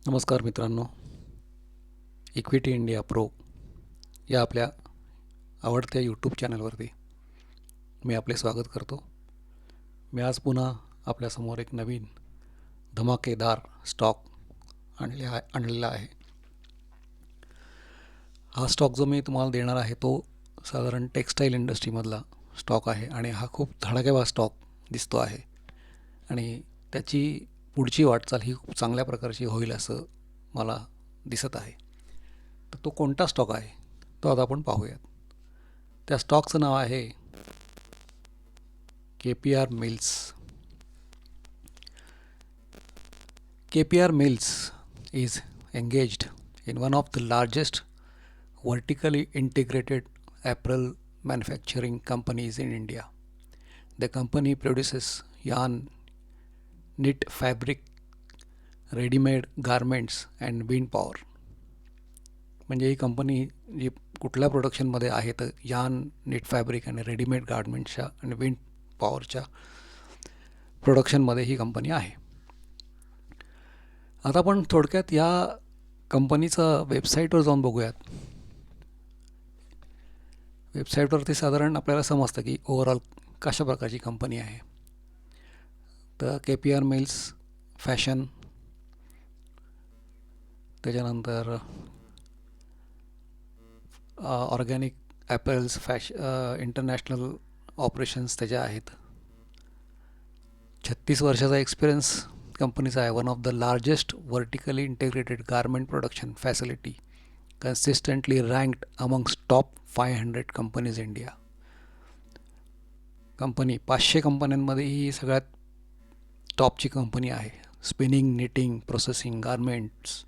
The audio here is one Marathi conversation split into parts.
नमस्कार मित्रांनो. इक्विटी इंडिया प्रो या आपल्या आवडत्या यूट्यूब चॅनलवरती मी आपले स्वागत करतो. मी आज पुन्हा आपल्यासमोर एक नवीन धमाकेदार स्टॉक आणलेला आहे. हा स्टॉक जो मी तुम्हाला देणार आहे तो साधारण टेक्स्टाईल इंडस्ट्रीमधला स्टॉक आहे आणि हा खूप धडाकेबाज स्टॉक दिसतो आहे आणि त्याची पुढची वाटचाल ही खूप चांगल्या प्रकारची होईल असं मला दिसत आहे. तर तो कोणता स्टॉक आहे तो आता आपण पाहूयात. त्या स्टॉकचं नाव आहे KPR mills. KPR Mills is engaged in one of the largest vertically integrated apparel manufacturing companies in India. The company produces yarn, knit fabric, ready-made garments and wind power. म्हणजे ही कंपनी जी कुठल्या प्रोडक्शनमध्ये आहे तर यान, नीट फॅब्रिक आणि रेडीमेड गार्मेंट्सच्या आणि विंड पॉवरच्या प्रोडक्शनमध्ये ही कंपनी आहे. आता आपण थोडक्यात या कंपनीचं वेबसाईटवर जाऊन बघूयात. वेबसाईटवरती साधारण आपल्याला समजतं की ओव्हरऑल कशा प्रकारची कंपनी आहे. तर KPR मिल्स फॅशन, त्याच्यानंतर ऑर्गॅनिक ॲपल्स इंटरनॅशनल ऑपरेशन्स त्याच्या आहेत. 36 वर्षाचा एक्सपिरियन्स कंपनीचा आहे. One of the largest vertically integrated garment production facility, consistently ranked amongst top 500 companies India. Company 500 कंपन्यांमध्ये ही सगळ्यात टॉपची कंपनी आहे. Spinning, knitting, processing, garments,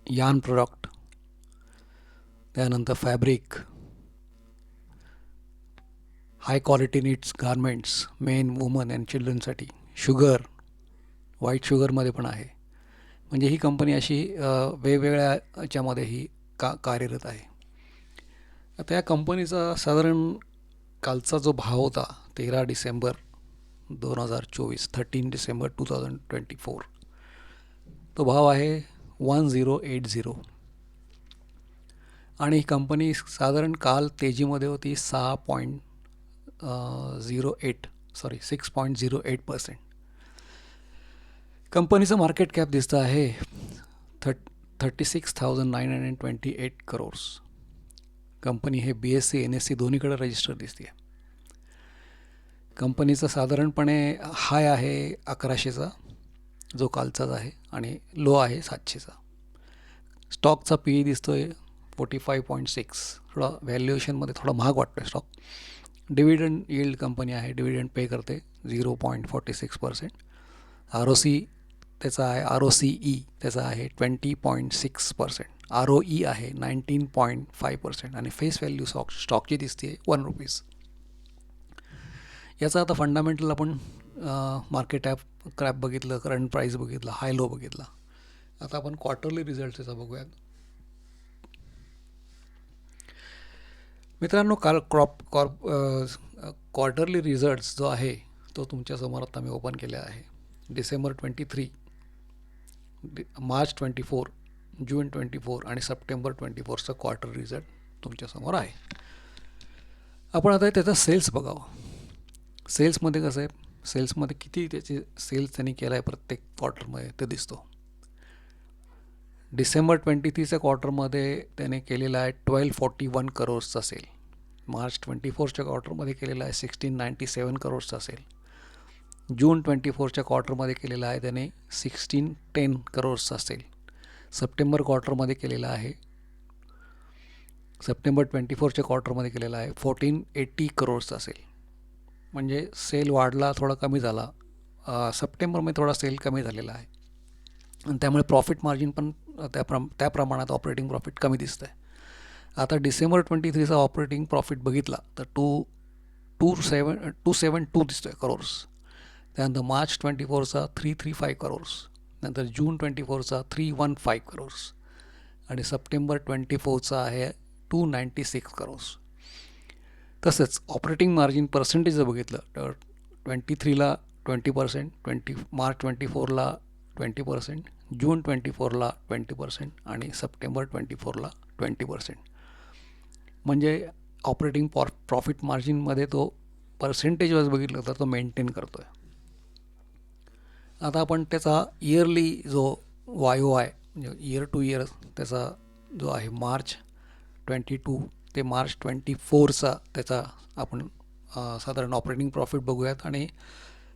yarn product, त्यानंतर fabric, high quality knits garments, men, woman and चिल्ड्रनसाठी, शुगर, व्हाईट शुगरमध्ये पण आहे. म्हणजे ही कंपनी अशी वेगवेगळ्या याच्यामध्ये ही कार्यरत आहे. आता या कंपनीचा साधारण कालचा जो भाव होता 13 डिसेंबर 2024, 13 डिसेंबर 2024, तो भाव आहे 1080 आणि ही कंपनी साधारण काल तेजीमध्ये होती 6.08%. कंपनीचं मार्केट कॅप दिसतं आहे 36,928 crores. कंपनी हे BSE NSE दोन्हीकडे रजिस्टर दिसते. कंपनीचा साधारणपणे हाय आहे 1100चा जो कालचाच आहे आणि लो आहे 700चा. स्टॉकचा PE दिसतोय 45.6. थोडा व्हॅल्युएशनमध्ये थोडा महाग वाटतो आहे स्टॉक. डिव्हिडंड यील्ड कंपनी आहे, डिव्हिडंड पे करते 0.46%. ROC त्याचा आहे, ROCE त्याचा आहे 20.6%. ROE आहे 19.5% आणि फेस व्हॅल्यू स्टॉकची दिसते ₹1. याचा आता फंडामेंटल आपण मार्केट क्रॅप बघितलं, करंट प्राईस बघितला, हाय लो बघितला. आता आपण क्वार्टरली रिझल्ट त्याचा बघूयात. मित्रांनो, काल क्वार्टरली रिझल्ट्स जो आहे तो तुमच्यासमोर आता मी ओपन केला आहे. डिसेंबर 23, मार्च 24, जून 24 आणि सप्टेंबर 24चा क्वार्टर रिझल्ट तुमच्यासमोर आहे. आपण आता त्याचा सेल्स बघावं. सेल्समध्ये कसं आहे, सेल्समध्ये किती त्याचे सेल्स त्यांनी केला आहे प्रत्येक क्वार्टरमध्ये ते दिसतो. डिसेंबर 23च्या क्वार्टरमध्ये त्याने केलेला आहे 1241 crores सेल. मार्च 24च्या क्वार्टरमध्ये केलेला आहे 1697 crores सेल. जून 24च्या क्वार्टरमध्ये केलेला आहे त्याने 1610 crores सेल. सप्टेंबर क्वार्टरमध्ये केलेला आहे, सप्टेंबर 24च्या क्वार्टरमध्ये केलेला आहे 1480 crores सेल. म्हणजे सेल वाढला, थोडा कमी झाला. सप्टेंबरमध्ये थोडा सेल कमी झालेला आहे आणि त्यामुळे प्रॉफिट मार्जिन पण त्या प्रमाणात ऑपरेटिंग प्रॉफिट कमी दिसतं आहे. आता डिसेंबर 23चा ऑपरेटिंग प्रॉफिट बघितला तर 272 दिसतो आहे करोर्स. त्यानंतर मार्च 24चा 335 crores, नंतर जून 24चा 315 crores आणि सप्टेंबर 24चा आहे 296 crores. तसंच ऑपरेटिंग मार्जिन पर्सेंटेज जर बघितलं तर 23ला 20%, मार्च 24ला 20%, जून 24ला 20% आणि सप्टेंबर 24ला 20%. म्हणजे ऑपरेटिंग प्रॉफिट मार्जिनमध्ये तो पर्सेंटेज वाईज बघितलं तर तो मेंटेन करतो आहे. आता आपण त्याचा इयरली जो YOY म्हणजे इयर टू इयर त्याचा जो आहे मार्च 22 ते मार्च 24चा त्याचा आपण साधारण ऑपरेटिंग प्रॉफिट बघूयात आणि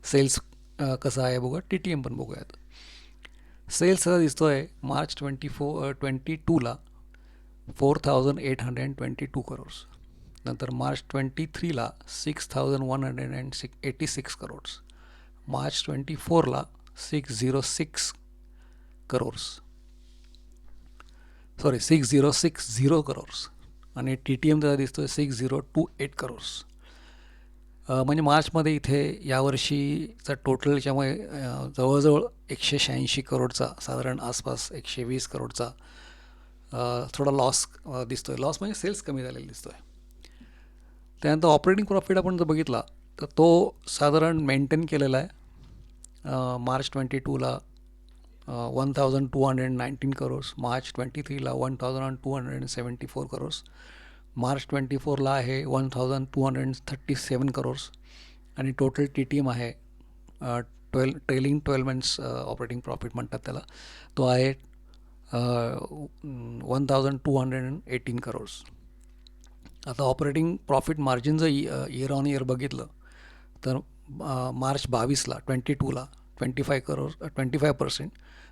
सेल्स कसं आहे बघूयात, TTM पण बघूयात. सेल्स दिसतो आहे मार्च 22ला 4,822 करोड्स. नंतर मार्च 23ला 6,186 करोड्स. मार्च 24ला 606 करोड्स, 6060 करोड्स. आणि TTM त्याचा दिसतोय 6028 करोड्स. म्हणजे मार्चमध्ये इथे यावर्षीचा टोटल याच्यामुळे जवळजवळ 186 करोडचा, साधारण आसपास 120 करोडचा थोडा लॉस दिसतोय. लॉस म्हणजे सेल्स कमी झालेला दिसतोय. त्यानंतर ऑपरेटिंग प्रॉफिट आपण जर बघितला तर तो साधारण मेंटेन केलेला आहे. मार्च 22ला 1,219 करोड्स, मार्च 23ला 1,274 करोड्स, मार्च 24ला आहे 1,237 करोड्स आणि टोटल TTM आहे ट्रेलिंग 12 मंथ्स ऑपरेटिंग प्रॉफिट म्हणतात त्याला, तो आहे 1,218 करोड्स. आता ऑपरेटिंग प्रॉफिट मार्जिन जर इयर ऑन इयर बघितलं तर मार्च 22ला 22ला 25%,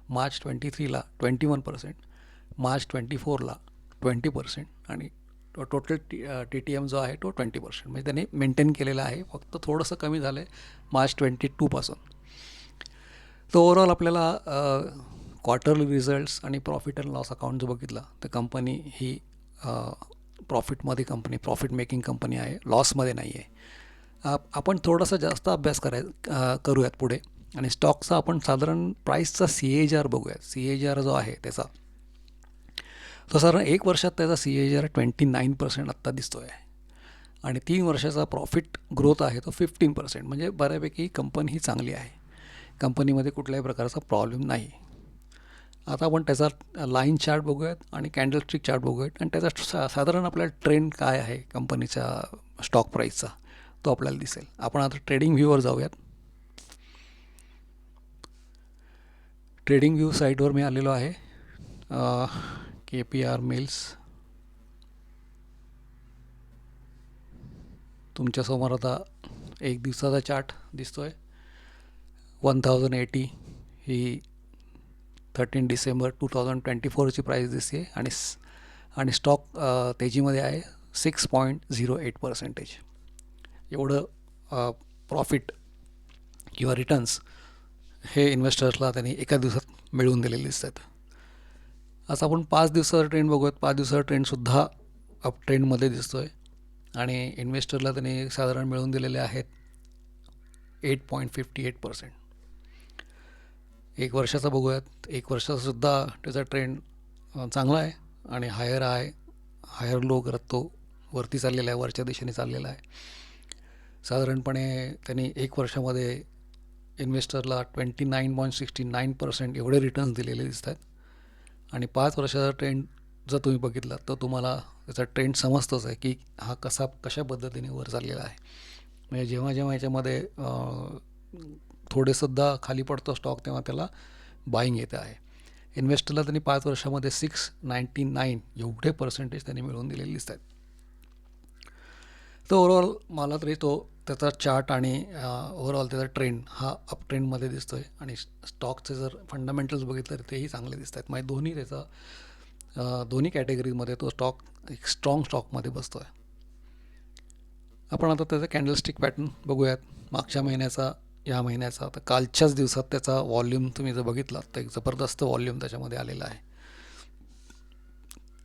मार्च 23ला 21%, मार्च 24ला 20% आणि टोटल TTM जो आहे तो 20%. म्हणजे त्याने मेंटेन केलेला आहे. फक्त थोडंसं कमी झालं आहे मार्च 22पासून. तर ओव्हरऑल आपल्याला क्वार्टरली रिझल्ट्स आणि प्रॉफिट अँड लॉस अकाउंट जो बघितला तर कंपनी ही प्रॉफिट मेकिंग कंपनी आहे, लॉसमध्ये नाही आहे. आपण थोडासा जास्त अभ्यास करूयात पुढे आणि स्टॉकचा आपण साधारण प्राईसचा CAGR बघूयात. CAGR जो आहे त्याचा तो साधारण 1 वर्षात त्याचा CAGR 29% आत्ता दिसतो आहे आणि 3 वर्षाचा प्रॉफिट ग्रोथ आहे तो 15%. म्हणजे बऱ्यापैकी कंपनी ही चांगली आहे, कंपनीमध्ये कुठल्याही प्रकारचा प्रॉब्लेम नाही. आता आपण त्याचा लाईन चार्ट बघूयात आणि कॅन्डलस्टिक चार्ट बघूयात आणि त्याचा साधारण आपल्याला ट्रेंड काय आहे कंपनीच्या स्टॉक प्राईसचा तो आपल्याला दिसेल. आपण आता ट्रेडिंग व्ह्यूवर जाऊयात. ट्रेडिंग व्ह्यू साईटवर मी आलेलो आहे. KPR मिल्स तुमच्यासमोर आता एक दिवसाचा चार्ट दिसतो आहे. 1080 ही 13 डिसेंबर 2024ची प्राईस दिसते आणि स्टॉक तेजीमध्ये आहे 6.08%. एवढं प्रॉफिट किंवा रिटर्न्स हे इन्व्हेस्टर्सला त्यांनी एका दिवसात मिळवून दिलेले दिसतात. असं आपण 5 दिवसाचा ट्रेंड बघूयात. 5 दिवसाचा ट्रेंडसुद्धा अप ट्रेंडमध्ये दिसतो आहे आणि इन्व्हेस्टरला त्यांनी साधारण मिळवून दिलेले आहेत 8.58%. 1 वर्षाचा बघूयात. 1 वर्षाचासुद्धा त्याचा ट्रेंड चांगला आहे आणि हायर लो करत तो वरती चाललेला आहे, वरच्या दिशेने चाललेला आहे. साधारणपणे त्यांनी 1 वर्षामध्ये इन्व्हेस्टरला 29.69% एवढे रिटर्न्स दिलेले दिसतात आणि 5 वर्षाचा ट्रेंड जर तुम्ही बघितला तर तुम्हाला त्याचा ट्रेंड समजतोच आहे की हा कशा पद्धतीने वर चाललेला आहे. म्हणजे जेव्हा याच्यामध्ये थोडेसुद्धा खाली पडतो स्टॉक तेव्हा त्याला बाईंग येते आहे. इन्व्हेस्टरला त्यांनी 5 वर्षामध्ये 699 एवढे पर्सेंटेज त्यांनी मिळवून दिलेले दिसत आहेत. तर ओव्हरऑल मला तरी त्याचा चार्ट आणि ओव्हरऑल त्याचा ट्रेंड हा अप ट्रेंडमध्ये दिसतो आहे आणि स्टॉकचे जर फंडामेंटल्स बघितलं तर तेही चांगले दिसत आहेत. म्हणजे दोन्ही कॅटेगरीमध्ये तो स्टॉक एक स्ट्रॉंग स्टॉकमध्ये बसतो आहे. आपण आता त्याचा कॅन्डलस्टिक पॅटर्न बघूयात, मागच्या महिन्याचा, या महिन्याचा. तर कालच्याच दिवसात त्याचा वॉल्यूम तुम्ही जर बघितला तर एक जबरदस्त वॉल्यूम त्याच्यामध्ये आलेला आहे.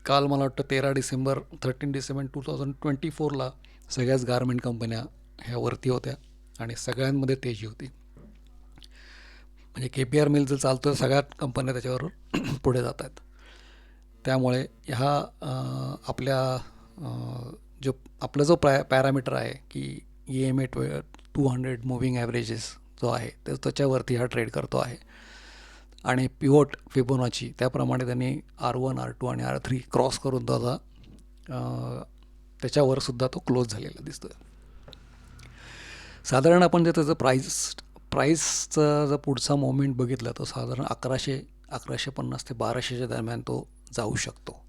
काल मला वाटतं 13 डिसेंबर 2024ला सगळ्याच गारमेंट कंपन्या ह्या वरती होत्या आणि सगळ्यांमध्ये तेजी होती. म्हणजे KPR मिल जर चालतो तर सगळ्यात कंपन्या त्याच्यावर पुढे जात आहेत. त्यामुळे आपला जो पॅरामीटर आहे की EMA 200 मुव्हिंग ॲव्हरेजेस जो आहे त्याच्यावरती हा ट्रेड करतो आहे आणि पिवोट फिबोनाची त्याप्रमाणे त्यांनी R1 R2 आणि R3 क्रॉस करून त्याच्यावरसुद्धा तो क्लोज झालेला दिसतो आहे. साधारण आपण जर त्याचं प्राईसचा जर पुढचा मोमेंट बघितला तर साधारण 1150 ते 1200च्या दरम्यान तो जाऊ शकतो.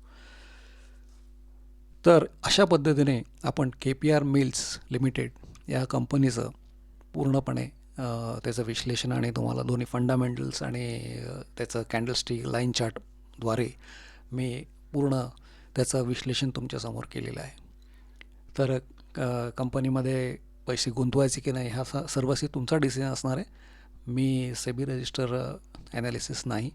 तर अशा पद्धतीने आपण KPR मिल्स लिमिटेड या कंपनीचं पूर्णपणे त्याचं विश्लेषण आणि तुम्हाला दोन्ही फंडामेंटल्स आणि त्याचं कॅन्डलस्टिक लाईन चार्टद्वारे मी पूर्ण त्याचं विश्लेषण तुमच्यासमोर केलेलं आहे. तर कंपनीमध्ये पैसे गुंतवायचे की नाही हा सर्वस्वी तुमचा डिसिजन असणार आहे. मी सेबी रजिस्टर ॲनालिसिस नाही,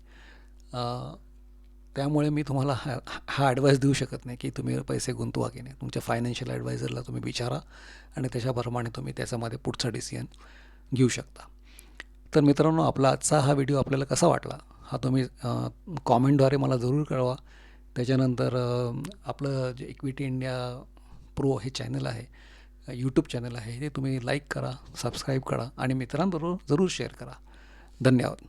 त्यामुळे मी तुम्हाला हा ॲडवाईस देऊ शकत नाही की तुम्ही पैसे गुंतवा की नाही. तुमच्या फायनान्शियल ॲडवायझरला तुम्ही विचारा आणि त्याच्याप्रमाणे तुम्ही त्याच्यामध्ये पुढचा डिसिजन घेऊ शकता. तर मित्रांनो, आपला आजचा हा व्हिडिओ आपल्याला कसा वाटला हा तुम्ही कॉमेंटद्वारे मला जरूर कळवा. त्याच्यानंतर आपलं जे इक्विटी इंडिया प्रो हे चॅनल आहे, यूट्यूब चॅनल आहे, ते तुम्ही लाईक करा, सबस्क्राईब करा आणि मित्रांबरोबर जरूर शेअर करा. धन्यवाद.